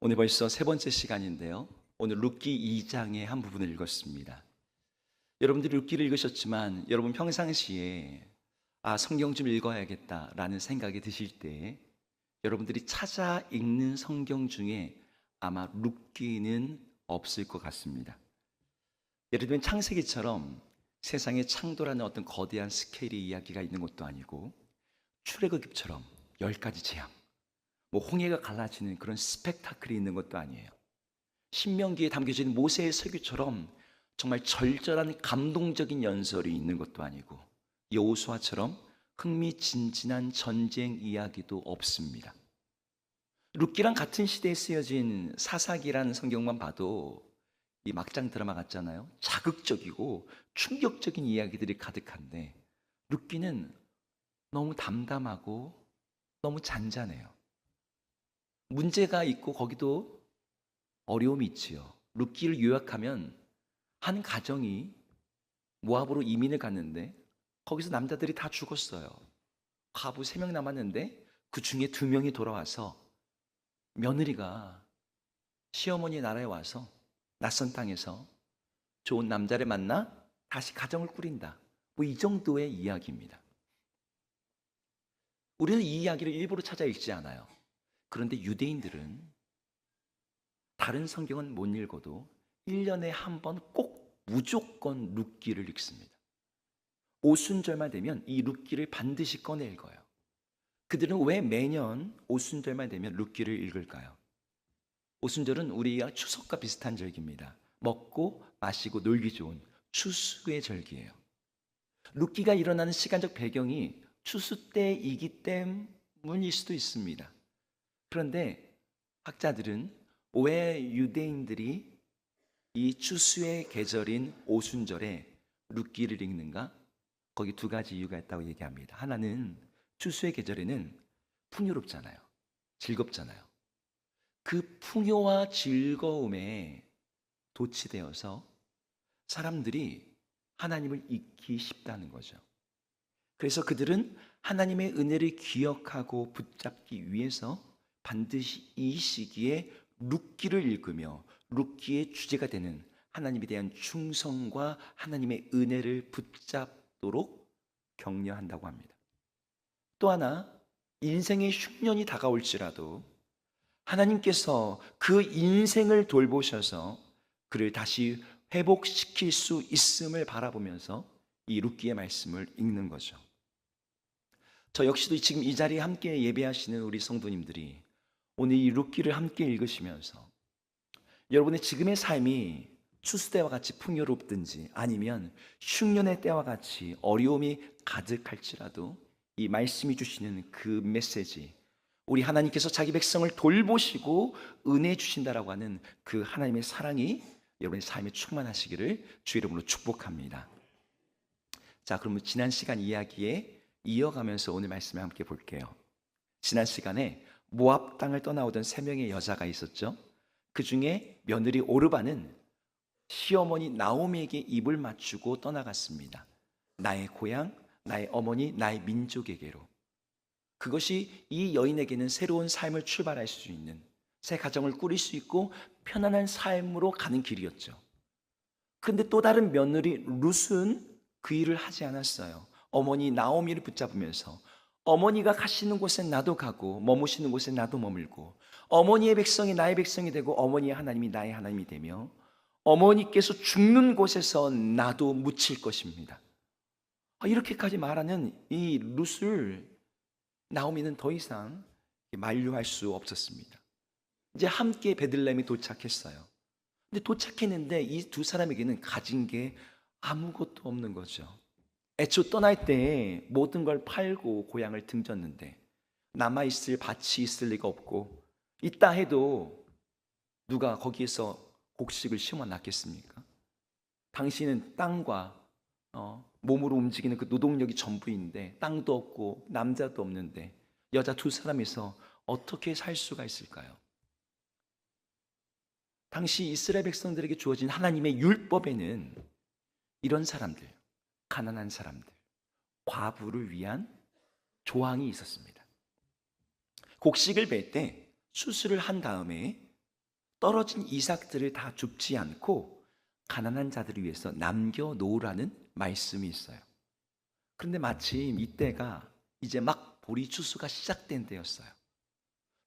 오늘 벌써 세 번째 시간인데요. 오늘 룻기 2장의 한 부분을 읽었습니다. 여러분들이 룻기를 읽으셨지만 여러분 평상시에 성경 좀 읽어야겠다라는 생각이 드실 때 여러분들이 찾아 읽는 성경 중에 아마 룻기는 없을 것 같습니다. 예를 들면 창세기처럼 세상에 창조라는 어떤 거대한 스케일의 이야기가 있는 것도 아니고 출애굽기처럼 10가지 재앙, 홍해가 갈라지는 그런 스펙타클이 있는 것도 아니에요. 신명기에 담겨진 모세의 설교처럼 정말 절절한 감동적인 연설이 있는 것도 아니고 여호수아처럼 흥미진진한 전쟁 이야기도 없습니다. 룻기랑 같은 시대에 쓰여진 사사기라는 성경만 봐도 이 막장 드라마 같잖아요. 자극적이고 충격적인 이야기들이 가득한데 룻기는 너무 담담하고 너무 잔잔해요. 문제가 있고 거기도 어려움이 있지요. 룻기를 요약하면 한 가정이 모압으로 이민을 갔는데 거기서 남자들이 다 죽었어요. 과부 3명 남았는데 그 중에 2명이 돌아와서 며느리가 시어머니 나라에 와서 낯선 땅에서 좋은 남자를 만나 다시 가정을 꾸린다. 이 정도의 이야기입니다. 우리는 이 이야기를 일부러 찾아 읽지 않아요. 그런데 유대인들은 다른 성경은 못 읽어도 1년에 한 번 꼭 무조건 룻기를 읽습니다. 오순절만 되면 이 룻기를 반드시 꺼내 읽어요. 그들은 왜 매년 오순절만 되면 룻기를 읽을까요? 오순절은 우리가 추석과 비슷한 절기입니다. 먹고 마시고 놀기 좋은 추수의 절기예요. 룻기가 일어나는 시간적 배경이 추수 때이기 때문일 수도 있습니다. 그런데 학자들은 왜 유대인들이 이 추수의 계절인 오순절에 룻기를 읽는가? 거기 2가지 이유가 있다고 얘기합니다. 하나는 추수의 계절에는 풍요롭잖아요. 즐겁잖아요. 그 풍요와 즐거움에 도취되어서 사람들이 하나님을 잊기 쉽다는 거죠. 그래서 그들은 하나님의 은혜를 기억하고 붙잡기 위해서 반드시 이 시기에 룻기를 읽으며 룻기의 주제가 되는 하나님에 대한 충성과 하나님의 은혜를 붙잡도록 격려한다고 합니다. 또 하나, 인생의 흉년이 다가올지라도 하나님께서 그 인생을 돌보셔서 그를 다시 회복시킬 수 있음을 바라보면서 이 룻기의 말씀을 읽는 거죠. 저 역시도 지금 이 자리에 함께 예배하시는 우리 성도님들이 오늘 이 룻기를 함께 읽으시면서 여러분의 지금의 삶이 추수 때와 같이 풍요롭든지 아니면 흉년의 때와 같이 어려움이 가득할지라도 이 말씀이 주시는 그 메시지, 우리 하나님께서 자기 백성을 돌보시고 은혜 주신다라고 하는 그 하나님의 사랑이 여러분의 삶에 충만하시기를 주 이름으로 축복합니다. 자, 그러면 지난 시간 이야기에 이어가면서 오늘 말씀을 함께 볼게요. 지난 시간에 모압 땅을 떠나오던 3명의 여자가 있었죠. 그 중에 며느리 오르바는 시어머니 나오미에게 입을 맞추고 떠나갔습니다. 나의 고향, 나의 어머니, 나의 민족에게로. 그것이 이 여인에게는 새로운 삶을 출발할 수 있는, 새 가정을 꾸릴 수 있고 편안한 삶으로 가는 길이었죠. 근데 또 다른 며느리 룻은 그 일을 하지 않았어요. 어머니 나오미를 붙잡으면서 어머니가 가시는 곳에 나도 가고 머무시는 곳에 나도 머물고 어머니의 백성이 나의 백성이 되고 어머니의 하나님이 나의 하나님이 되며 어머니께서 죽는 곳에서 나도 묻힐 것입니다. 이렇게까지 말하는 이 룻을 나오미는 더 이상 만류할 수 없었습니다. 이제 함께 베들레헴에 도착했어요. 근데 도착했는데 이 2사람에게는 가진 게 아무것도 없는 거죠. 애초 떠날 때 모든 걸 팔고 고향을 등졌는데 남아있을 밭이 있을 리가 없고 있다 해도 누가 거기에서 곡식을 심어 놨겠습니까? 당신은 땅과 몸으로 움직이는 그 노동력이 전부인데 땅도 없고 남자도 없는데 여자 2사람이서 어떻게 살 수가 있을까요? 당시 이스라엘 백성들에게 주어진 하나님의 율법에는 이런 사람들, 가난한 사람들, 과부를 위한 조항이 있었습니다. 곡식을 벨 때 수술을 한 다음에 떨어진 이삭들을 다 줍지 않고 가난한 자들을 위해서 남겨놓으라는 말씀이 있어요. 그런데 마침 이때가 이제 막 보리 추수가 시작된 때였어요.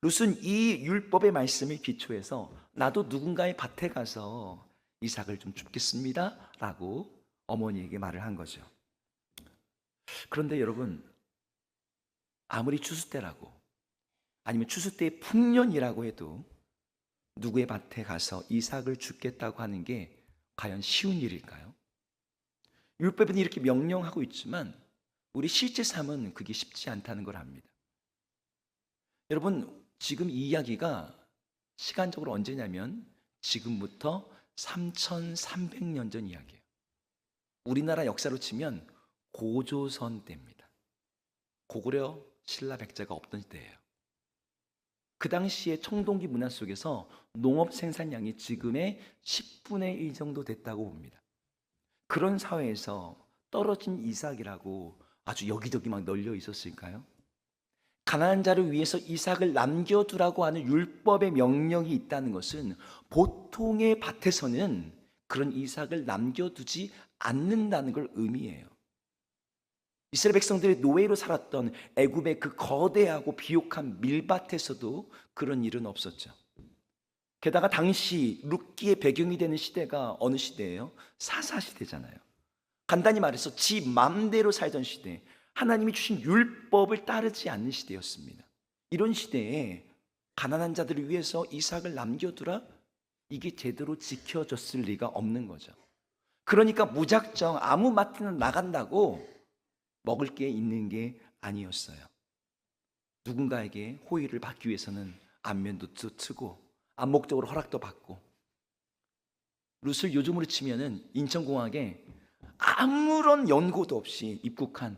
룻은 이 율법의 말씀을 기초해서 나도 누군가의 밭에 가서 이삭을 좀 줍겠습니다 라고 어머니에게 말을 한 거죠. 그런데 여러분, 아무리 추수 때라고 아니면 추수 때의 풍년이라고 해도 누구의 밭에 가서 이삭을 줍겠다고 하는 게 과연 쉬운 일일까요? 율법은 이렇게 명령하고 있지만 우리 실제 삶은 그게 쉽지 않다는 걸 압니다. 여러분, 지금 이 이야기가 시간적으로 언제냐면 지금부터 3300년 전 이야기예요. 우리나라 역사로 치면 고조선 때입니다. 고구려 신라 백제가 없던 때예요. 그 당시에 청동기 문화 속에서 농업 생산량이 지금의 10분의 1 정도 됐다고 봅니다. 그런 사회에서 떨어진 이삭이라고 아주 여기저기 막 널려 있었을까요? 가난한 자를 위해서 이삭을 남겨두라고 하는 율법의 명령이 있다는 것은 보통의 밭에서는 그런 이삭을 남겨두지 않는다는 걸 의미해요. 이스라엘 백성들이 노예로 살았던 애굽의 그 거대하고 비옥한 밀밭에서도 그런 일은 없었죠. 게다가 당시 룻기의 배경이 되는 시대가 어느 시대예요? 사사 시대잖아요. 간단히 말해서 지 맘대로 살던 시대, 하나님이 주신 율법을 따르지 않는 시대였습니다. 이런 시대에 가난한 자들을 위해서 이삭을 남겨두라? 이게 제대로 지켜졌을 리가 없는 거죠. 그러니까 무작정 아무 마트나 나간다고 먹을 게 있는 게 아니었어요. 누군가에게 호의를 받기 위해서는 안면도 트고 암묵적으로 허락도 받고, 룻을 요즘으로 치면은 인천공항에 아무런 연고도 없이 입국한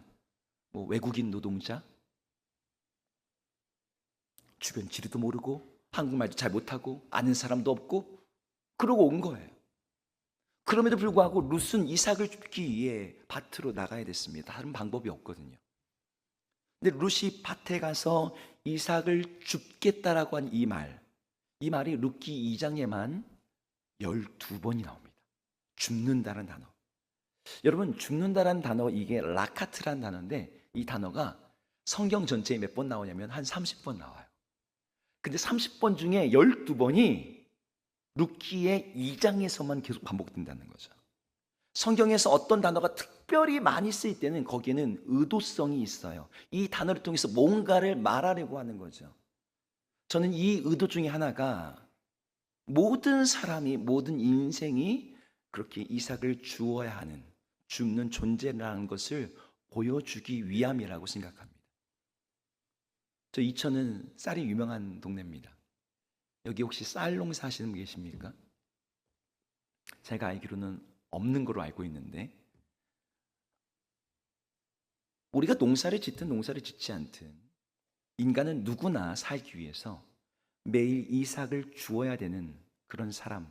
외국인 노동자, 주변 지리도 모르고 한국말도 잘 못하고 아는 사람도 없고 그러고 온 거예요. 그럼에도 불구하고 룻은 이삭을 줍기 위해 밭으로 나가야 됐습니다. 다른 방법이 없거든요. 근데 룻이 밭에 가서 이삭을 줍겠다라고 한 이 말이 룻기 2장에만 12번이 나옵니다. 줍는다는 단어. 여러분, 줍는다는 단어, 이게 라카트라는 단어인데 이 단어가 성경 전체에 몇 번 나오냐면 한 30번 나와요. 근데 30번 중에 12번이 룻기의 2장에서만 계속 반복된다는 거죠. 성경에서 어떤 단어가 특별히 많이 쓰일 때는 거기에는 의도성이 있어요. 이 단어를 통해서 뭔가를 말하려고 하는 거죠. 저는 이 의도 중에 하나가 모든 사람이, 모든 인생이 그렇게 이삭을 주어야 하는, 줍는 존재라는 것을 보여주기 위함이라고 생각합니다. 저 이천은 쌀이 유명한 동네입니다. 여기 혹시 쌀 농사 하시는 분 계십니까? 제가 알기로는 없는 걸로 알고 있는데, 우리가 농사를 짓든 농사를 짓지 않든 인간은 누구나 살기 위해서 매일 이삭을 주어야 되는 그런 사람,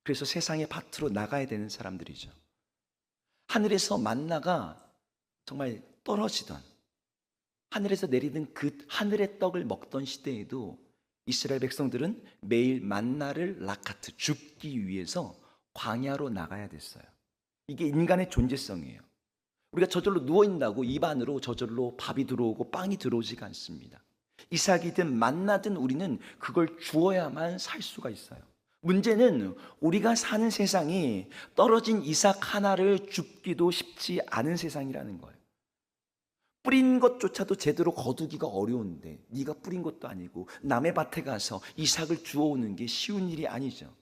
그래서 세상의 밭으로 나가야 되는 사람들이죠. 하늘에서 만나가 정말 떨어지던, 하늘에서 내리는 그 하늘의 떡을 먹던 시대에도 이스라엘 백성들은 매일 만나를 라카트, 줍기 위해서 광야로 나가야 됐어요. 이게 인간의 존재성이에요. 우리가 저절로 누워있다고 입 안으로 저절로 밥이 들어오고 빵이 들어오지가 않습니다. 이삭이든 만나든 우리는 그걸 주어야만 살 수가 있어요. 문제는 우리가 사는 세상이 떨어진 이삭 하나를 줍기도 쉽지 않은 세상이라는 거예요. 뿌린 것조차도 제대로 거두기가 어려운데 네가 뿌린 것도 아니고 남의 밭에 가서 이삭을 주워오는 게 쉬운 일이 아니죠.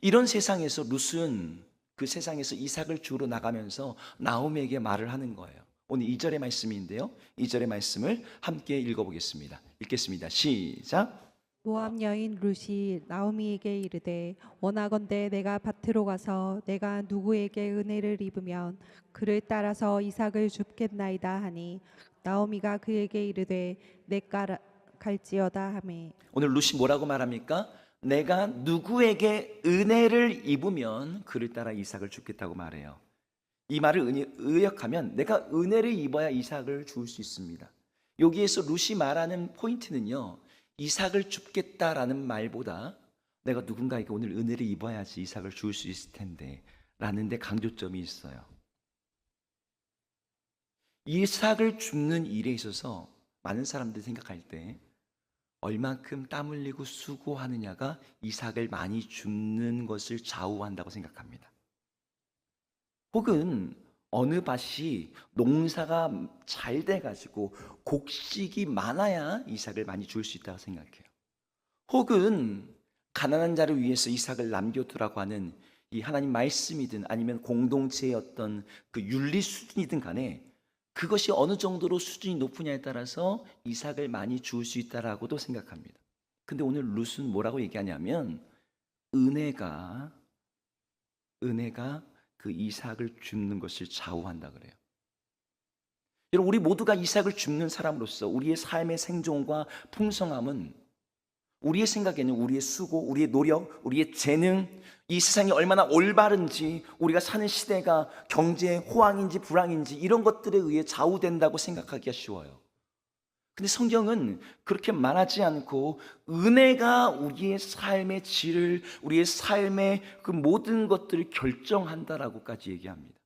이런 세상에서 룻은 그 세상에서 이삭을 주우러 나가면서 나오미에게 말을 하는 거예요. 오늘 2절의 말씀인데요, 2절의 말씀을 함께 읽어보겠습니다. 읽겠습니다. 시작. 모압 여인 룻이 나오미에게 이르되 원하건대 내가 밭으로 가서 내가 누구에게 은혜를 입으면 그를 따라서 이삭을 줍겠나이다 하니 나오미가 그에게 이르되 내가 갈지어다 하매. 오늘 룻이 뭐라고 말합니까? 내가 누구에게 은혜를 입으면 그를 따라 이삭을 줍겠다고 말해요. 이 말을 의역하면 내가 은혜를 입어야 이삭을 주울 수 있습니다. 여기에서 룻이 말하는 포인트는요, 이삭을 줍겠다라는 말보다 내가 누군가에게 오늘 은혜를 입어야지 이삭을 줄 수 있을 텐데 라는 데 강조점이 있어요. 이삭을 줍는 일에 있어서 많은 사람들이 생각할 때 얼만큼 땀 흘리고 수고하느냐가 이삭을 많이 줍는 것을 좌우한다고 생각합니다. 혹은 어느 밭이 농사가 잘 돼가지고 곡식이 많아야 이삭을 많이 줄 수 있다고 생각해요. 혹은 가난한 자를 위해서 이삭을 남겨두라고 하는 이 하나님 말씀이든 아니면 공동체의 어떤 그 윤리 수준이든 간에 그것이 어느 정도로 수준이 높으냐에 따라서 이삭을 많이 줄 수 있다라고도 생각합니다. 근데 오늘 룻은 뭐라고 얘기하냐면 은혜가 그 이삭을 줍는 것을 좌우한다 그래요. 여러분, 우리 모두가 이삭을 줍는 사람으로서 우리의 삶의 생존과 풍성함은 우리의 생각에는 우리의 수고, 우리의 노력, 우리의 재능, 이 세상이 얼마나 올바른지, 우리가 사는 시대가 경제 호황인지 불황인지 이런 것들에 의해 좌우된다고 생각하기가 쉬워요. 근데 성경은 그렇게 말하지 않고 은혜가 우리의 삶의 질을, 우리의 삶의 그 모든 것들을 결정한다라고까지 얘기합니다.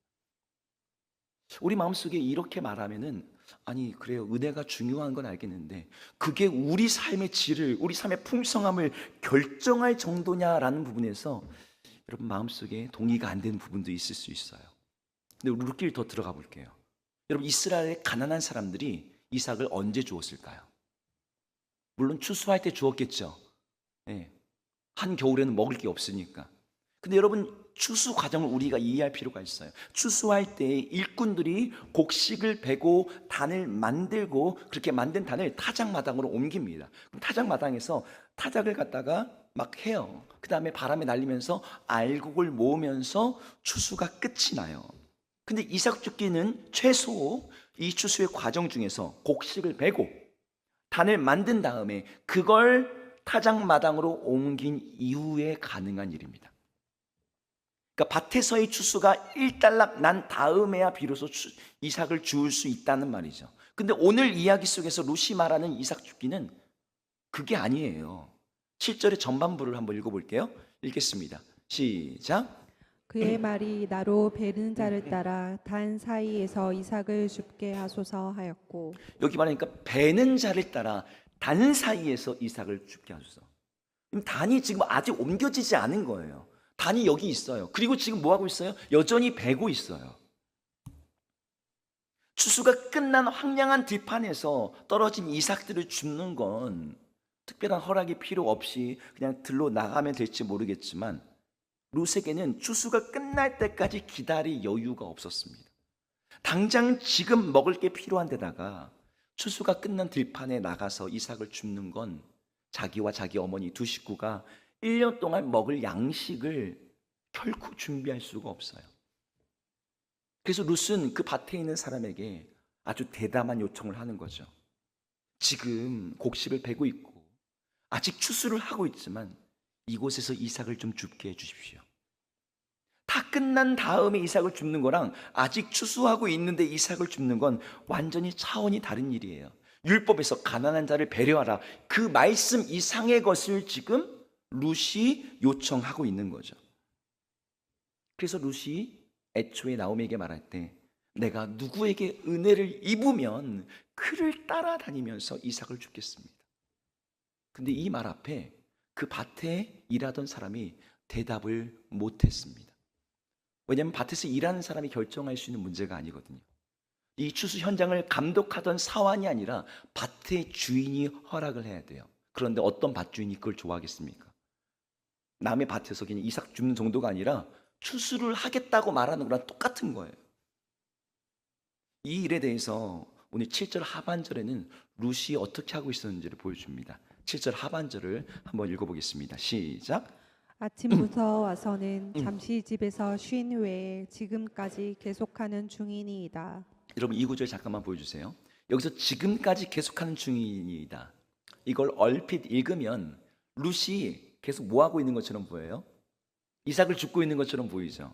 우리 마음속에 이렇게 말하면은 아니 그래요, 은혜가 중요한 건 알겠는데 그게 우리 삶의 질을, 우리 삶의 풍성함을 결정할 정도냐라는 부분에서 여러분 마음속에 동의가 안 되는 부분도 있을 수 있어요. 근데 우리 룻길 더 들어가 볼게요. 여러분, 이스라엘의 가난한 사람들이 이삭을 언제 주었을까요? 물론 추수할 때 주었겠죠. 예. 한겨울에는 먹을 게 없으니까. 근데 여러분, 추수 과정을 우리가 이해할 필요가 있어요. 추수할 때 일꾼들이 곡식을 베고 단을 만들고 그렇게 만든 단을 타작마당으로 옮깁니다. 그럼 타작마당에서 타작을 갖다가 막 해요. 그 다음에 바람에 날리면서 알곡을 모으면서 추수가 끝이 나요. 근데 이삭 줍기는 최소 이 추수의 과정 중에서 곡식을 베고 단을 만든 다음에 그걸 타작마당으로 옮긴 이후에 가능한 일입니다. 그러니까 밭에서의 추수가 일단락 난 다음에야 비로소 이삭을 주울 수 있다는 말이죠. 근데 오늘 이야기 속에서 룻이 말하는 이삭 줍기는 그게 아니에요. 7절의 전반부를 한번 읽어볼게요. 읽겠습니다. 시작. 그의 말이 나로 베는 자를 따라 단 사이에서 이삭을 줍게 하소서 하였고, 여기 말하니까 베는 자를 따라 단 사이에서 이삭을 줍게 하소서. 그럼 단이 지금 아직 옮겨지지 않은 거예요. 단이 여기 있어요. 그리고 지금 뭐 하고 있어요? 여전히 베고 있어요. 추수가 끝난 황량한 들판에서 떨어진 이삭들을 줍는 건 특별한 허락이 필요 없이 그냥 들로 나가면 될지 모르겠지만 룻에게는 추수가 끝날 때까지 기다릴 여유가 없었습니다. 당장 지금 먹을 게 필요한 데다가 추수가 끝난 들판에 나가서 이삭을 줍는 건 자기와 자기 어머니 두 식구가 1년 동안 먹을 양식을 결코 준비할 수가 없어요. 그래서 룻은 그 밭에 있는 사람에게 아주 대담한 요청을 하는 거죠. 지금 곡식을 베고 있고 아직 추수를 하고 있지만 이곳에서 이삭을 좀 줍게 해주십시오. 다 끝난 다음에 이삭을 줍는 거랑 아직 추수하고 있는데 이삭을 줍는 건 완전히 차원이 다른 일이에요. 율법에서 가난한 자를 배려하라, 그 말씀 이상의 것을 지금 룻이 요청하고 있는 거죠. 그래서 룻이 애초에 나오미에게 말할 때 내가 누구에게 은혜를 입으면 그를 따라다니면서 이삭을 줍겠습니다. 근데 이 말 앞에 그 밭에 일하던 사람이 대답을 못했습니다. 왜냐하면 밭에서 일하는 사람이 결정할 수 있는 문제가 아니거든요. 이 추수 현장을 감독하던 사환이 아니라 밭의 주인이 허락을 해야 돼요. 그런데 어떤 밭주인이 그걸 좋아하겠습니까? 남의 밭에서 그냥 이삭 줍는 정도가 아니라 추수를 하겠다고 말하는 거랑 똑같은 거예요. 이 일에 대해서 오늘 7절 하반절에는 룻이 어떻게 하고 있었는지를 보여줍니다. 7절 하반절을 한번 읽어보겠습니다. 시작. 아침부터 와서는 잠시 집에서 쉰 후에 지금까지 계속하는 중이니이다. 여러분 이 구절 잠깐만 보여주세요. 여기서 지금까지 계속하는 중이다. 이걸 얼핏 읽으면 룻이 계속 뭐하고 있는 것처럼 보여요? 이삭을 줍고 있는 것처럼 보이죠.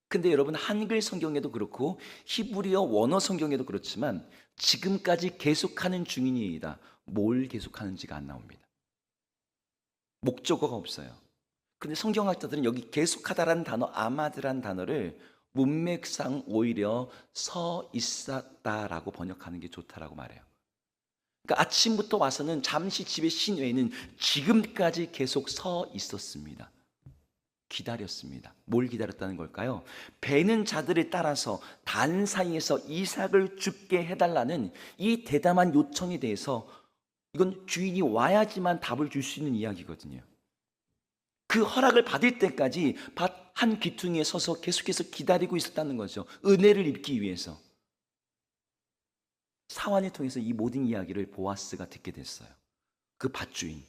근데 여러분 한글 성경에도 그렇고 히브리어 원어 성경에도 그렇지만 지금까지 계속하는 중이다. 뭘 계속하는지가 안 나옵니다. 목적어가 없어요. 근데 성경학자들은 여기 계속하다라는 단어, 아마드라는 단어를 문맥상 오히려 서 있었다라고 번역하는 게 좋다라고 말해요. 그러니까 아침부터 와서는 잠시 집에 쉰 외에는 지금까지 계속 서 있었습니다. 기다렸습니다. 뭘 기다렸다는 걸까요? 배는 자들을 따라서 단 사이에서 이삭을 죽게 해달라는 이 대담한 요청에 대해서, 이건 주인이 와야지만 답을 줄 수 있는 이야기거든요. 그 허락을 받을 때까지 밭 한 귀퉁이에 서서 계속해서 기다리고 있었다는 거죠. 은혜를 입기 위해서. 사환을 통해서 이 모든 이야기를 보아스가 듣게 됐어요. 그 밭주인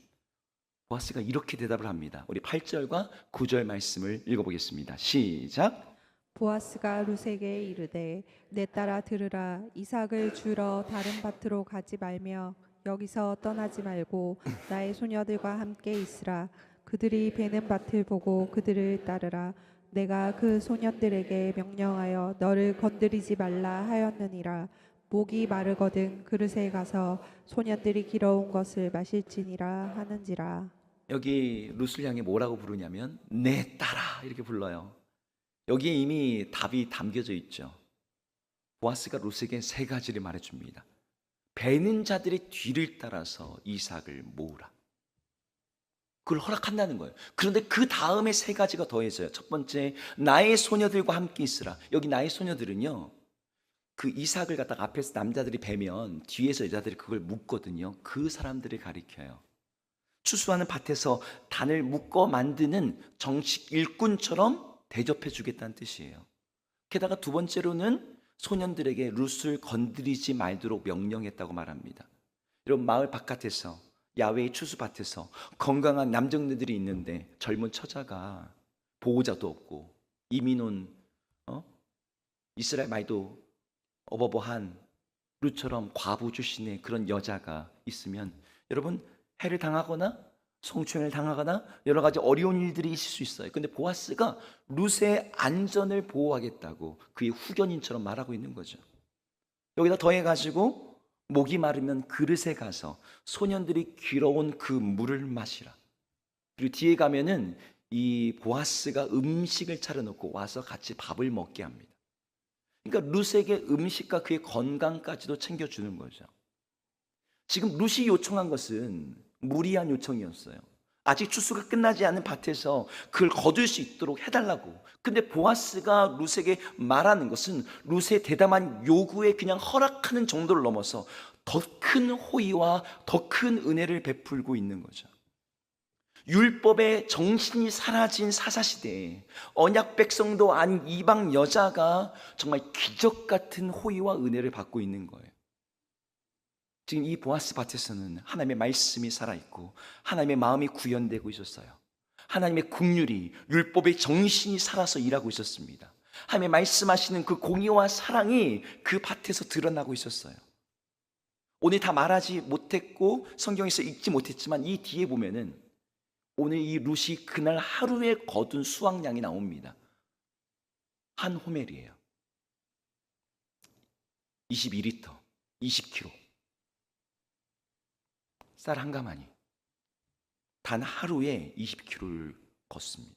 보아스가 이렇게 대답을 합니다. 우리 8절과 9절 말씀을 읽어보겠습니다. 시작. 보아스가 룻에게 이르되 내 딸아 들으라. 이삭을 주러 다른 밭으로 가지 말며 여기서 떠나지 말고 나의 소녀들과 함께 있으라. 그들이 베는 밭을 보고 그들을 따르라. 내가 그 소년들에게 명령하여 너를 건드리지 말라 하였느니라. 목이 마르거든 그릇에 가서 소년들이 길어온 것을 마실지니라 하는지라. 여기 룻을 향해 뭐라고 부르냐면 내 딸아 이렇게 불러요. 여기에 이미 답이 담겨져 있죠. 보아스가 룻에게 세 가지를 말해줍니다. 베는 자들의 뒤를 따라서 이삭을 모으라. 그걸 허락한다는 거예요. 그런데 그 다음에 세 가지가 더해져요. 첫 번째, 나의 소녀들과 함께 있으라. 여기 나의 소녀들은요, 그 이삭을 갖다가 앞에서 남자들이 베면 뒤에서 여자들이 그걸 묶거든요. 그 사람들을 가리켜요. 추수하는 밭에서 단을 묶어 만드는 정식 일꾼처럼 대접해 주겠다는 뜻이에요. 게다가 두 번째로는 소년들에게 룻을 건드리지 말도록 명령했다고 말합니다. 이런 마을 바깥에서, 야외의 추수밭에서 건강한 남정네들이 있는데 젊은 처자가 보호자도 없고 이민 온 이스라엘 말도 어버버한 룻처럼 과부 출신의 그런 여자가 있으면 여러분 해를 당하거나 성추행을 당하거나 여러 가지 어려운 일들이 있을 수 있어요. 근데 보아스가 룻의 안전을 보호하겠다고 그의 후견인처럼 말하고 있는 거죠. 여기다 더해가지고 목이 마르면 그릇에 가서 소년들이 길어온 그 물을 마시라. 그리고 뒤에 가면은 이 보아스가 음식을 차려놓고 와서 같이 밥을 먹게 합니다. 그러니까 룻에게 음식과 그의 건강까지도 챙겨주는 거죠. 지금 룻이 요청한 것은 무리한 요청이었어요. 아직 추수가 끝나지 않은 밭에서 그걸 거둘 수 있도록 해달라고. 근데 보아스가 룻에게 말하는 것은 룻의 대담한 요구에 그냥 허락하는 정도를 넘어서 더 큰 호의와 더 큰 은혜를 베풀고 있는 거죠. 율법의 정신이 사라진 사사시대에 언약 백성도 아닌 이방 여자가 정말 기적 같은 호의와 은혜를 받고 있는 거예요. 지금 이 보아스 밭에서는 하나님의 말씀이 살아있고 하나님의 마음이 구현되고 있었어요. 하나님의 긍휼이, 율법의 정신이 살아서 일하고 있었습니다. 하나님의 말씀하시는 그 공의와 사랑이 그 밭에서 드러나고 있었어요. 오늘 다 말하지 못했고 성경에서 읽지 못했지만 이 뒤에 보면은 오늘 이 룻이 그날 하루에 거둔 수확량이 나옵니다. 한 호멜이에요. 22리터, 20kg. 쌀 한 가마니. 단 하루에 20kg를 걷습니다.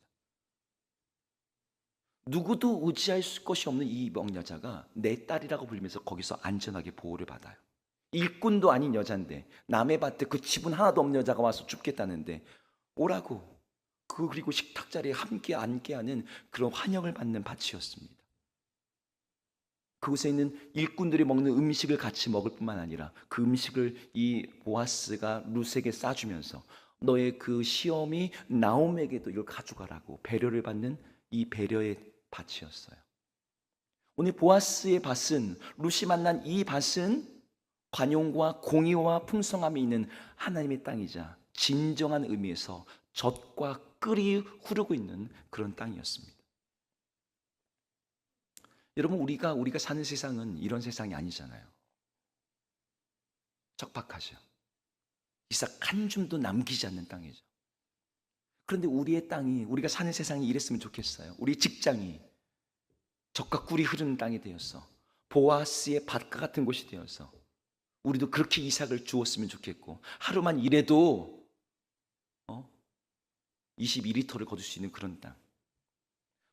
누구도 의지할 것이 없는 이 이방 여자가 내 딸이라고 불리면서 거기서 안전하게 보호를 받아요. 일꾼도 아닌 여잔데 남의 밭에 그 지분 하나도 없는 여자가 와서 죽겠다는데 오라고, 그리고 식탁 자리에 함께 앉게 하는 그런 환영을 받는 밭이었습니다. 그곳에 있는 일꾼들이 먹는 음식을 같이 먹을 뿐만 아니라 그 음식을 이 보아스가 룻에게 싸주면서 너의 그 시험이 나옴에게도 이걸 가져가라고 배려를 받는 이 배려의 밭이었어요. 오늘 보아스의 밭은, 룻이 만난 이 밭은 관용과 공의와 풍성함이 있는 하나님의 땅이자 진정한 의미에서 젖과 꿀이 흐르고 있는 그런 땅이었습니다. 여러분, 우리가 사는 세상은 이런 세상이 아니잖아요. 척박하죠. 이삭 한 줌도 남기지 않는 땅이죠. 그런데 우리의 땅이, 우리가 사는 세상이 이랬으면 좋겠어요. 우리 직장이 젖과 꿀이 흐르는 땅이 되어서 보아스의 밭과 같은 곳이 되어서 우리도 그렇게 이삭을 주었으면 좋겠고, 하루만 일해도 22리터를 거둘 수 있는 그런 땅.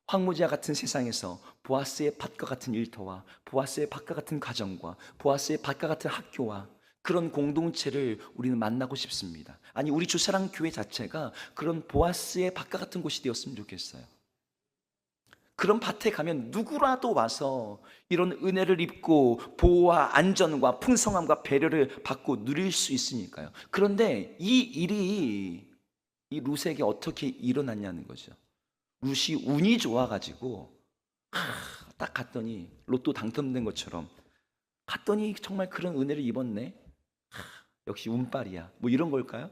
황무지와 같은 세상에서 보아스의 밭과 같은 일터와 보아스의 밭과 같은 가정과 보아스의 밭과 같은 학교와 그런 공동체를 우리는 만나고 싶습니다. 아니, 우리 주사랑 교회 자체가 그런 보아스의 밭과 같은 곳이 되었으면 좋겠어요. 그런 밭에 가면 누구라도 와서 이런 은혜를 입고 보호와 안전과 풍성함과 배려를 받고 누릴 수 있으니까요. 그런데 이 일이 이 룻에게 어떻게 일어났냐는 거죠. 룻이 운이 좋아가지고 딱 갔더니 로또 당첨된 것처럼 갔더니 정말 그런 은혜를 입었네. 역시 운빨이야. 뭐 이런 걸까요?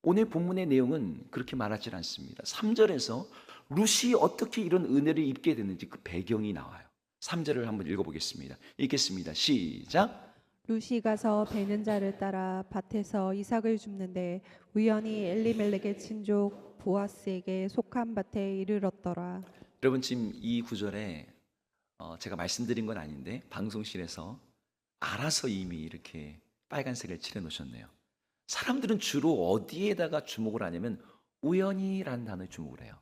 오늘 본문의 내용은 그렇게 말하지 않습니다. 3절에서 룻이 어떻게 이런 은혜를 입게 됐는지 그 배경이 나와요. 3절을 한번 읽어보겠습니다. 읽겠습니다. 시작. 룻이 가서 베는 자를 따라 밭에서 이삭을 줍는데 우연히 엘리멜렉의 친족 보아스에게 속한 밭에 이르렀더라. 여러분, 지금 이 구절에 제가 말씀드린 건 아닌데 방송실에서 알아서 이미 이렇게 빨간색을 칠해 놓으셨네요. 사람들은 주로 어디에다가 주목을 하냐면 우연히라는 단어에 주목을 해요.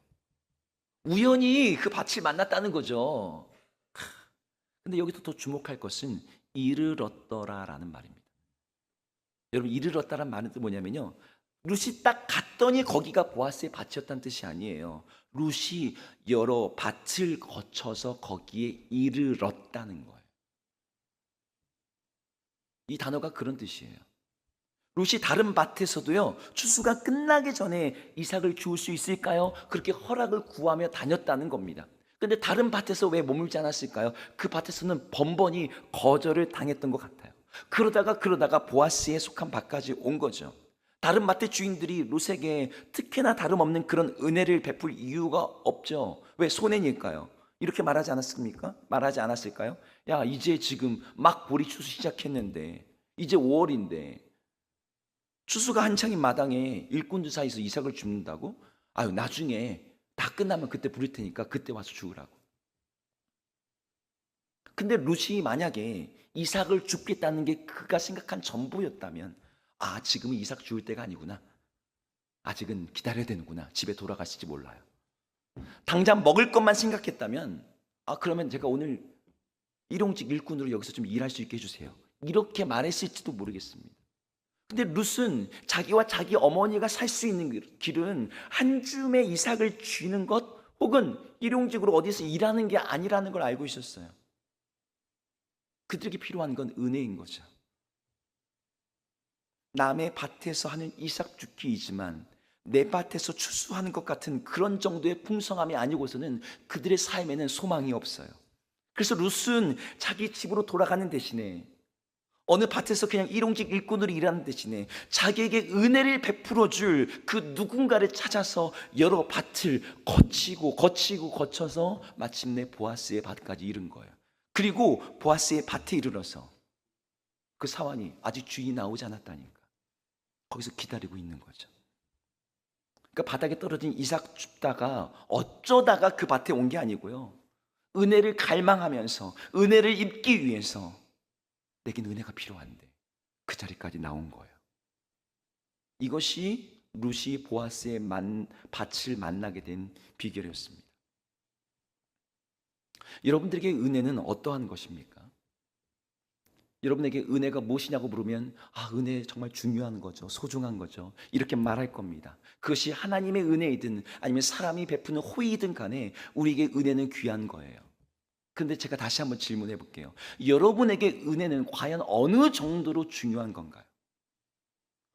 우연히 그 밭을 만났다는 거죠. 근데 여기서 더 주목할 것은 이르렀더라라는 말입니다. 여러분, 이르렀다라는 말은 또 뭐냐면요, 룻이 딱 갔더니 거기가 보아스의 밭이었다는 뜻이 아니에요. 룻이 여러 밭을 거쳐서 거기에 이르렀다는 거예요. 이 단어가 그런 뜻이에요. 룻이 다른 밭에서도요, 추수가 끝나기 전에 이삭을 주울 수 있을까요? 그렇게 허락을 구하며 다녔다는 겁니다. 근데 다른 밭에서 왜 머물지 않았을까요? 그 밭에서는 번번이 거절을 당했던 것 같아요. 그러다가 보아스에 속한 밭까지 온 거죠. 다른 밭의 주인들이 룻에게 특히나 다름없는 그런 은혜를 베풀 이유가 없죠. 왜? 손해니까요. 이렇게 말하지 않았습니까? 말하지 않았을까요? 야, 이제 지금 막 보리 추수 시작했는데 이제 5월인데 추수가 한창인 마당에 일꾼들 사이에서 이삭을 줍는다고? 아유, 나중에 다 끝나면 그때 부릴 테니까 그때 와서 주우라고. 근데 룻이 만약에 이삭을 줍겠다는 게 그가 생각한 전부였다면, 아, 지금은 이삭 주울 때가 아니구나, 아직은 기다려야 되는구나, 집에 돌아가실지 몰라요. 당장 먹을 것만 생각했다면, 아, 그러면 제가 오늘 일용직 일꾼으로 여기서 좀 일할 수 있게 해주세요, 이렇게 말했을지도 모르겠습니다. 근데 룻은 자기와 자기 어머니가 살 수 있는 길은 한 줌의 이삭을 쥐는 것 혹은 일용직으로 어디서 일하는 게 아니라는 걸 알고 있었어요. 그들에게 필요한 건 은혜인 거죠. 남의 밭에서 하는 이삭 줍기이지만 내 밭에서 추수하는 것 같은 그런 정도의 풍성함이 아니고서는 그들의 삶에는 소망이 없어요. 그래서 룻은 자기 집으로 돌아가는 대신에 어느 밭에서 그냥 일용직 일꾼으로 일하는 대신에 자기에게 은혜를 베풀어 줄 그 누군가를 찾아서 여러 밭을 거쳐서 마침내 보아스의 밭까지 이른 거예요. 그리고 보아스의 밭에 이르러서 그 사환이 아직 주인이 나오지 않았다니까 거기서 기다리고 있는 거죠. 그러니까 바닥에 떨어진 이삭 줍다가 어쩌다가 그 밭에 온 게 아니고요, 은혜를 갈망하면서 은혜를 입기 위해서 내겐 은혜가 필요한데 그 자리까지 나온 거예요. 이것이 룻이 보아스의 밭을 만나게 된 비결이었습니다. 여러분들에게 은혜는 어떠한 것입니까? 여러분에게 은혜가 무엇이냐고 물으면, 아, 은혜 정말 중요한 거죠, 소중한 거죠, 이렇게 말할 겁니다. 그것이 하나님의 은혜이든 아니면 사람이 베푸는 호의이든 간에 우리에게 은혜는 귀한 거예요. 근데 제가 다시 한번 질문해 볼게요. 여러분에게 은혜는 과연 어느 정도로 중요한 건가요?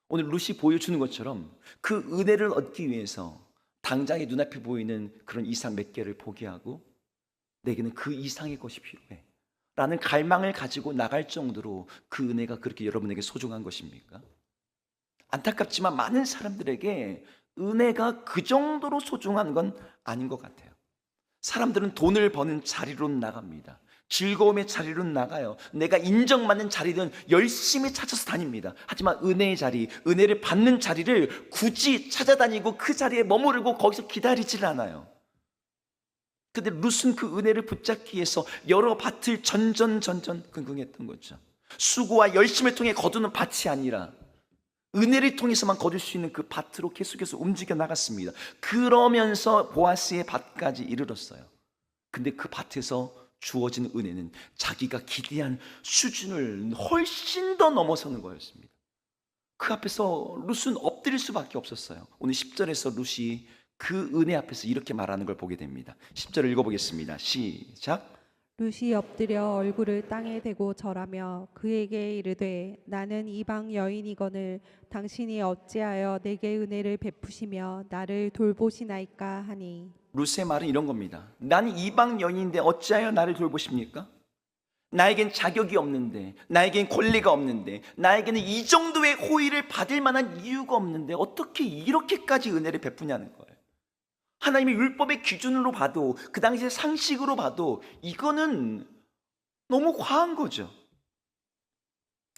오늘 룻이 보여주는 것처럼 그 은혜를 얻기 위해서 당장의 눈앞에 보이는 그런 이삭 몇 개를 포기하고 내게는 그 이상의 것이 필요해 라는 갈망을 가지고 나갈 정도로 그 은혜가 그렇게 여러분에게 소중한 것입니까? 안타깝지만 많은 사람들에게 은혜가 그 정도로 소중한 건 아닌 것 같아요. 사람들은 돈을 버는 자리로 나갑니다. 즐거움의 자리로 나가요. 내가 인정받는 자리는 열심히 찾아서 다닙니다. 하지만 은혜의 자리, 은혜를 받는 자리를 굳이 찾아다니고 그 자리에 머무르고 거기서 기다리질 않아요. 근데 룻은 그 은혜를 붙잡기 위해서 여러 밭을 전전긍긍했던 거죠. 수고와 열심을 통해 거두는 밭이 아니라 은혜를 통해서만 거둘 수 있는 그 밭으로 계속해서 움직여 나갔습니다. 그러면서 보아스의 밭까지 이르렀어요. 근데 그 밭에서 주어진 은혜는 자기가 기대한 수준을 훨씬 더 넘어서는 거였습니다. 그 앞에서 룻은 엎드릴 수밖에 없었어요. 오늘 10절에서 룻이 그 은혜 앞에서 이렇게 말하는 걸 보게 됩니다. 10절을 읽어보겠습니다. 시작. 룻이 엎드려 얼굴을 땅에 대고 절하며 그에게 이르되 나는 이방 여인이거늘 당신이 어찌하여 내게 은혜를 베푸시며 나를 돌보시나이까 하니. 룻의 말은 이런 겁니다. 나는 이방 여인인데 어찌하여 나를 돌보십니까? 나에겐 자격이 없는데, 나에겐 권리가 없는데, 나에게는 이 정도의 호의를 받을 만한 이유가 없는데 어떻게 이렇게까지 은혜를 베푸냐는 거예요. 하나님의 율법의 기준으로 봐도, 그 당시의 상식으로 봐도 이거는 너무 과한 거죠.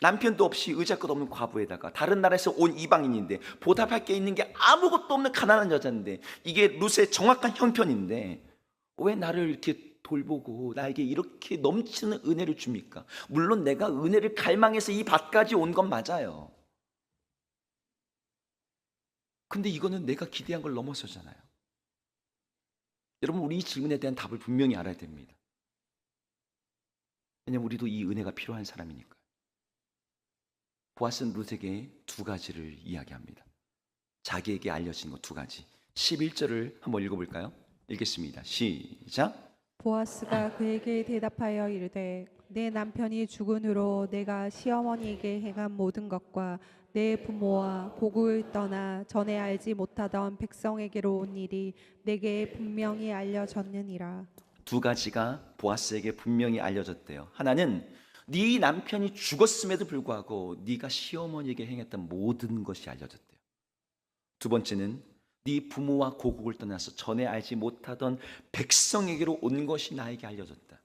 남편도 없이 의지할 것 없는 과부에다가 다른 나라에서 온 이방인인데 보답할 게 있는 게 아무것도 없는 가난한 여자인데, 이게 룻의 정확한 형편인데 왜 나를 이렇게 돌보고 나에게 이렇게 넘치는 은혜를 줍니까? 물론 내가 은혜를 갈망해서 이 밭까지 온 건 맞아요. 근데 이거는 내가 기대한 걸 넘어서잖아요. 여러분, 우리 이 질문에 대한 답을 분명히 알아야 됩니다. 왜냐하면 우리도 이 은혜가 필요한 사람이니까. 보아스는 룻에게 두 가지를 이야기합니다. 자기에게 알려진 것 두 가지. 11절을 한번 읽어볼까요? 읽겠습니다. 시작. 보아스가 그에게 대답하여 이르되 내 남편이 죽은 후로 내가 시어머니에게 행한 모든 것과 내 부모와 고국을 떠나 전에 알지 못하던 백성에게로 온 일이 내게 분명히 알려졌느니라. 두 가지가 보아스에게 분명히 알려졌대요. 하나는 네 남편이 죽었음에도 불구하고 네가 시어머니에게 행했던 모든 것이 알려졌대요. 두 번째는 네 부모와 고국을 떠나서 전에 알지 못하던 백성에게로 온 것이 나에게 알려졌다.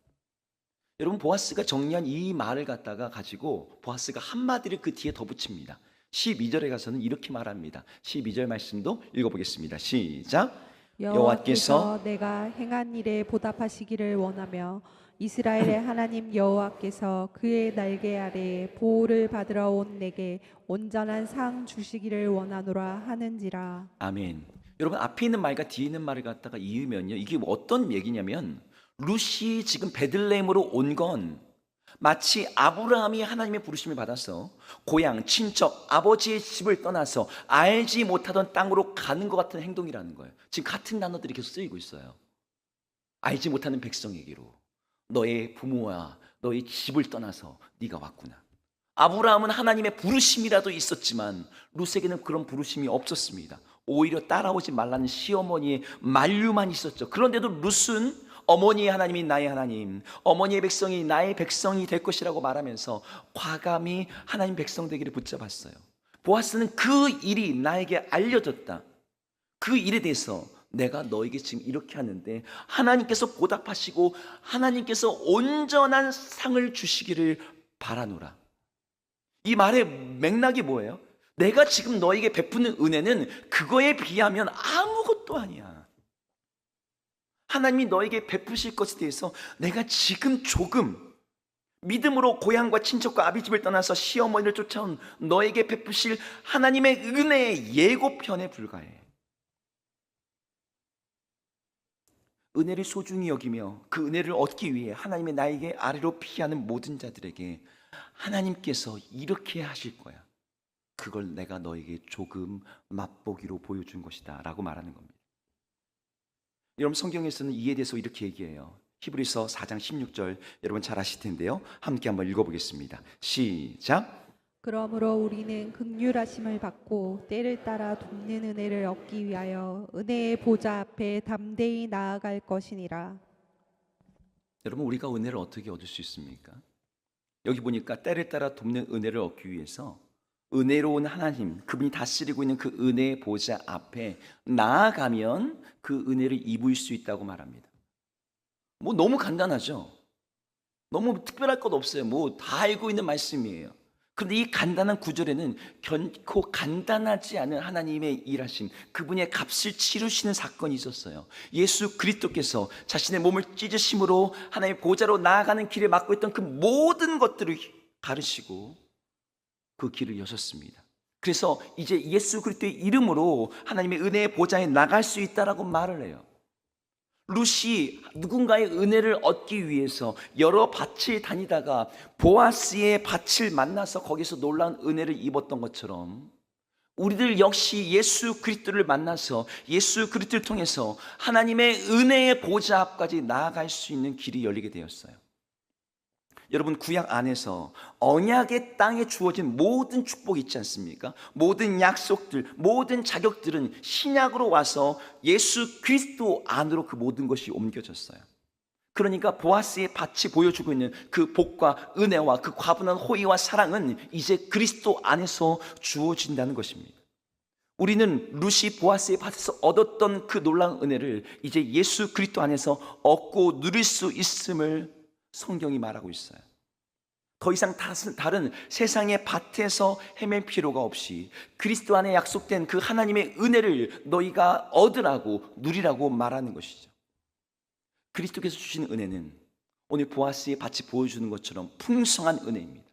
여러분, 보아스가 정리한 이 말을 갖다가 가지고 보아스가 한마디를 그 뒤에 더 붙입니다. 12절에 가서는 이렇게 말합니다. 12절 말씀도 읽어보겠습니다. 시작. 여호와께서 내가 행한 일에 보답하시기를 원하며 이스라엘의 하나님 여호와께서 그의 날개 아래 보호를 받으러 온 내게 온전한 상 주시기를 원하노라 하는지라. 아멘. 여러분, 앞에 있는 말과 뒤에 있는 말을 갖다가 이으면요, 이게 어떤 얘기냐면 룻이 지금 베들레헴으로 온 건 마치 아브라함이 하나님의 부르심을 받아서 고향, 친척, 아버지의 집을 떠나서 알지 못하던 땅으로 가는 것 같은 행동이라는 거예요. 지금 같은 단어들이 계속 쓰이고 있어요. 알지 못하는 백성에게로, 너의 부모와 너의 집을 떠나서 네가 왔구나. 아브라함은 하나님의 부르심이라도 있었지만 룻에게는 그런 부르심이 없었습니다. 오히려 따라오지 말라는 시어머니의 만류만 있었죠. 그런데도 룻은 어머니의 하나님이 나의 하나님, 어머니의 백성이 나의 백성이 될 것이라고 말하면서 과감히 하나님 백성 되기를 붙잡았어요. 보아스는 그 일이 나에게 알려졌다. 그 일에 대해서 내가 너에게 지금 이렇게 하는데 하나님께서 보답하시고 하나님께서 온전한 상을 주시기를 바라노라. 이 말의 맥락이 뭐예요? 내가 지금 너에게 베푸는 은혜는 그거에 비하면 아무것도 아니야. 하나님이 너에게 베푸실 것에 대해서 내가 지금 조금 믿음으로 고향과 친척과 아비집을 떠나서 시어머니를 쫓아온 너에게 베푸실 하나님의 은혜의 예고편에 불과해. 은혜를 소중히 여기며 그 은혜를 얻기 위해 하나님의 나에게 아래로 피하는 모든 자들에게 하나님께서 이렇게 하실 거야. 그걸 내가 너에게 조금 맛보기로 보여준 것이다 라고 말하는 겁니다. 여러분, 성경에서는 이에 대해서 이렇게 얘기해요. 히브리서 4장 16절 여러분 잘 아실 텐데요. 함께 한번 읽어보겠습니다. 시작. 그러므로 우리는 긍휼하심을 받고 때를 따라 돕는 은혜를 얻기 위하여 은혜의 보좌 앞에 담대히 나아갈 것이니라. 여러분, 우리가 은혜를 어떻게 얻을 수 있습니까? 여기 보니까 때를 따라 돕는 은혜를 얻기 위해서 은혜로운 하나님, 그분이 다스리고 있는 그 은혜의 보좌 앞에 나아가면 그 은혜를 입을 수 있다고 말합니다. 뭐 너무 간단하죠? 너무 특별할 것 없어요. 뭐 다 알고 있는 말씀이에요. 그런데 이 간단한 구절에는 결코 간단하지 않은 하나님의 일하심, 그분의 값을 치르시는 사건이 있었어요. 예수 그리스도께서 자신의 몸을 찢으심으로 하나님의 보좌로 나아가는 길을 막고 있던 그 모든 것들을 가르시고 그 길을 여셨습니다. 그래서 이제 예수 그리스도의 이름으로 하나님의 은혜의 보좌에 나갈 수 있다라고 말을 해요. 룻이 누군가의 은혜를 얻기 위해서 여러 밭을 다니다가 보아스의 밭을 만나서 거기서 놀라운 은혜를 입었던 것처럼 우리들 역시 예수 그리스도를 만나서 예수 그리스도를 통해서 하나님의 은혜의 보좌 앞까지 나아갈 수 있는 길이 열리게 되었어요. 여러분, 구약 안에서 언약의 땅에 주어진 모든 축복이 있지 않습니까? 모든 약속들, 모든 자격들은 신약으로 와서 예수 그리스도 안으로 그 모든 것이 옮겨졌어요. 그러니까 보아스의 밭이 보여주고 있는 그 복과 은혜와 그 과분한 호의와 사랑은 이제 그리스도 안에서 주어진다는 것입니다. 우리는 룻이 보아스의 밭에서 얻었던 그 놀라운 은혜를 이제 예수 그리스도 안에서 얻고 누릴 수 있음을 성경이 말하고 있어요. 더 이상 다른 세상의 밭에서 헤맬 필요가 없이 그리스도 안에 약속된 그 하나님의 은혜를 너희가 얻으라고 누리라고 말하는 것이죠. 그리스도께서 주신 은혜는 오늘 보아스의 밭이 보여주는 것처럼 풍성한 은혜입니다.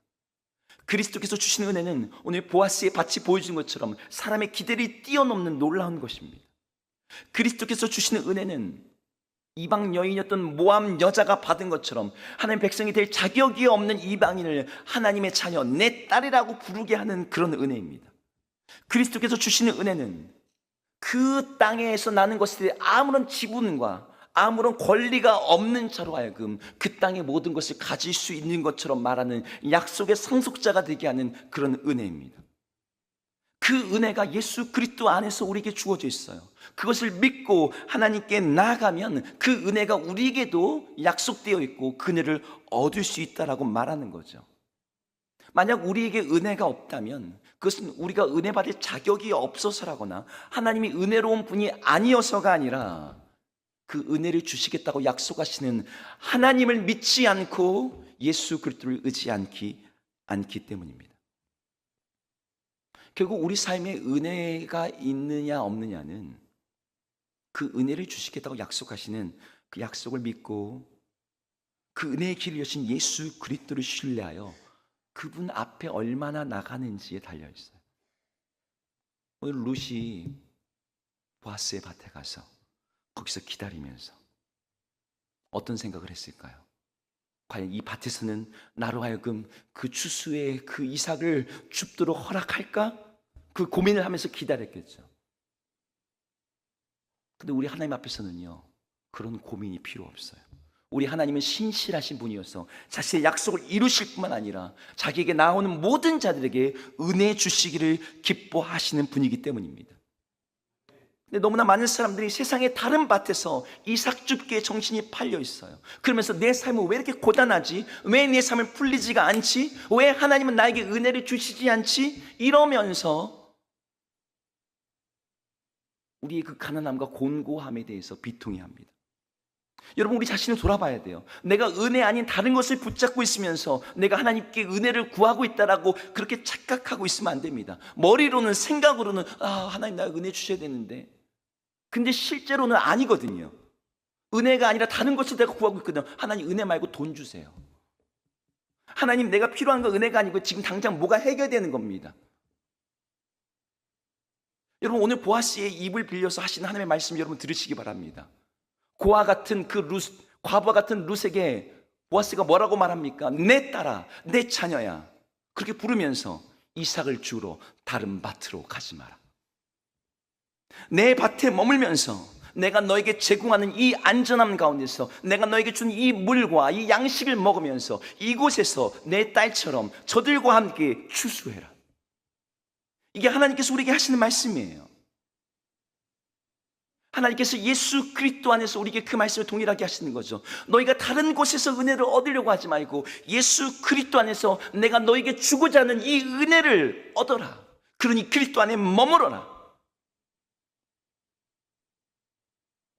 그리스도께서 주신 은혜는 오늘 보아스의 밭이 보여주는 것처럼 사람의 기대를 뛰어넘는 놀라운 것입니다. 그리스도께서 주시는 은혜는 이방 여인이었던 모함 여자가 받은 것처럼 하나님 백성이 될 자격이 없는 이방인을 하나님의 자녀, 내 딸이라고 부르게 하는 그런 은혜입니다. 그리스도께서 주시는 은혜는 그 땅에서 나는 것에 아무런 지분과 아무런 권리가 없는 자로 하여금 그 땅의 모든 것을 가질 수 있는 것처럼 말하는 약속의 상속자가 되게 하는 그런 은혜입니다. 그 은혜가 예수 그리스도 안에서 우리에게 주어져 있어요. 그것을 믿고 하나님께 나아가면 그 은혜가 우리에게도 약속되어 있고 그 은혜를 얻을 수 있다라고 말하는 거죠. 만약 우리에게 은혜가 없다면 그것은 우리가 은혜 받을 자격이 없어서라거나 하나님이 은혜로운 분이 아니어서가 아니라 그 은혜를 주시겠다고 약속하시는 하나님을 믿지 않고 예수 그리스도를 의지하지 않기 때문입니다. 결국 우리 삶에 은혜가 있느냐 없느냐는 그 은혜를 주시겠다고 약속하시는 그 약속을 믿고 그 은혜의 길을 여신 예수 그리스도를 신뢰하여 그분 앞에 얼마나 나가는지에 달려 있어요. 오늘 룻이 보아스의 밭에 가서 거기서 기다리면서 어떤 생각을 했을까요? 과연 이 밭에서는 나로 하여금 그 추수의 그 이삭을 줍도록 허락할까? 그 고민을 하면서 기다렸겠죠. 근데 우리 하나님 앞에서는요, 그런 고민이 필요 없어요. 우리 하나님은 신실하신 분이어서 자신의 약속을 이루실 뿐만 아니라 자기에게 나오는 모든 자들에게 은혜 주시기를 기뻐하시는 분이기 때문입니다. 근데 너무나 많은 사람들이 세상의 다른 밭에서 이삭 줍기에 정신이 팔려 있어요. 그러면서 내 삶은 왜 이렇게 고단하지? 왜 내 삶은 풀리지가 않지? 왜 하나님은 나에게 은혜를 주시지 않지? 이러면서 우리의 그 가난함과 곤고함에 대해서 비통해합니다. 여러분, 우리 자신을 돌아봐야 돼요. 내가 은혜 아닌 다른 것을 붙잡고 있으면서 내가 하나님께 은혜를 구하고 있다라고 그렇게 착각하고 있으면 안 됩니다. 머리로는, 생각으로는 하나님 나 은혜 주셔야 되는데, 근데 실제로는 아니거든요. 은혜가 아니라 다른 것을 내가 구하고 있거든요. 하나님 은혜 말고 돈 주세요. 하나님 내가 필요한 건 은혜가 아니고 지금 당장 뭐가 해결되는 겁니다. 여러분, 오늘 보아스의 입을 빌려서 하시는 하나님의 말씀 여러분 들으시기 바랍니다. 고아 같은 그 룻, 과부와 같은 룻에게 보아스가 뭐라고 말합니까? 내 딸아, 내 자녀야. 그렇게 부르면서 이삭을 주러 다른 밭으로 가지 마라. 내 밭에 머물면서 내가 너에게 제공하는 이 안전함 가운데서 내가 너에게 준 이 물과 이 양식을 먹으면서 이곳에서 내 딸처럼 저들과 함께 추수해라. 이게 하나님께서 우리에게 하시는 말씀이에요. 하나님께서 예수 그리스도 안에서 우리에게 그 말씀을 동일하게 하시는 거죠. 너희가 다른 곳에서 은혜를 얻으려고 하지 말고 예수 그리스도 안에서 내가 너에게 주고자 하는 이 은혜를 얻어라. 그러니 그리스도 안에 머물어라.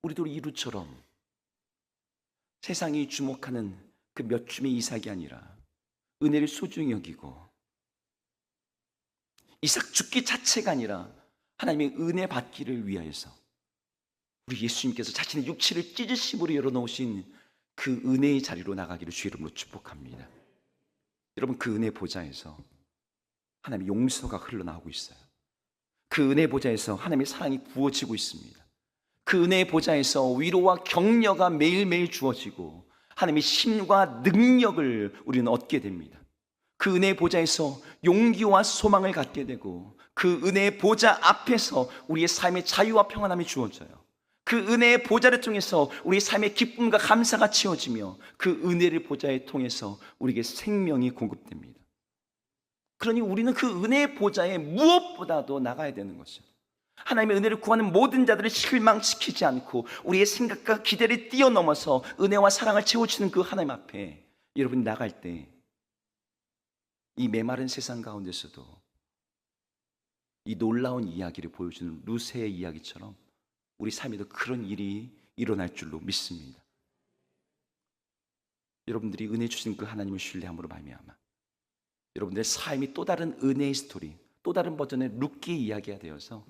우리도 이 룻처럼 세상이 주목하는 그 몇 줌의 이삭이 아니라 은혜를 소중히 여기고 이삭 죽기 자체가 아니라 하나님의 은혜 받기를 위하여서 우리 예수님께서 자신의 육체를 찢으심으로 열어놓으신 그 은혜의 자리로 나가기를 주의 이름으로 축복합니다. 여러분, 그 은혜 보좌에서 하나님의 용서가 흘러나오고 있어요. 그 은혜 보좌에서 하나님의 사랑이 부어지고 있습니다. 그 은혜의 보좌에서 위로와 격려가 매일매일 주어지고 하나님의 힘과 능력을 우리는 얻게 됩니다. 그 은혜의 보좌에서 용기와 소망을 갖게 되고 그 은혜의 보좌 앞에서 우리의 삶의 자유와 평안함이 주어져요. 그 은혜의 보좌를 통해서 우리의 삶의 기쁨과 감사가 채워지며 그 은혜를 보좌에 통해서 우리에게 생명이 공급됩니다. 그러니 우리는 그 은혜의 보좌에 무엇보다도 나가야 되는 것이죠. 하나님의 은혜를 구하는 모든 자들을 실망시키지 않고 우리의 생각과 기대를 뛰어넘어서 은혜와 사랑을 채워주는 그 하나님 앞에 여러분이 나갈 때 이 메마른 세상 가운데서도 이 놀라운 이야기를 보여주는 루세의 이야기처럼 우리 삶에도 그런 일이 일어날 줄로 믿습니다. 여러분들이 은혜 주신 그 하나님을 신뢰함으로 말미암아 여러분들의 삶이 또 다른 은혜의 스토리, 또 다른 버전의 룻기 이야기가 되어서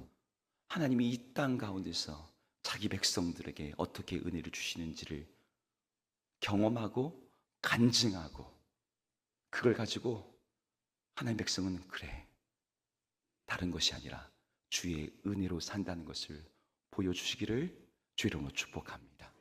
하나님이 이 땅 가운데서 자기 백성들에게 어떻게 은혜를 주시는지를 경험하고 간증하고 그걸 가지고 하나님 백성은 그래, 다른 것이 아니라 주의 은혜로 산다는 것을 보여주시기를 주의 이름으로 축복합니다.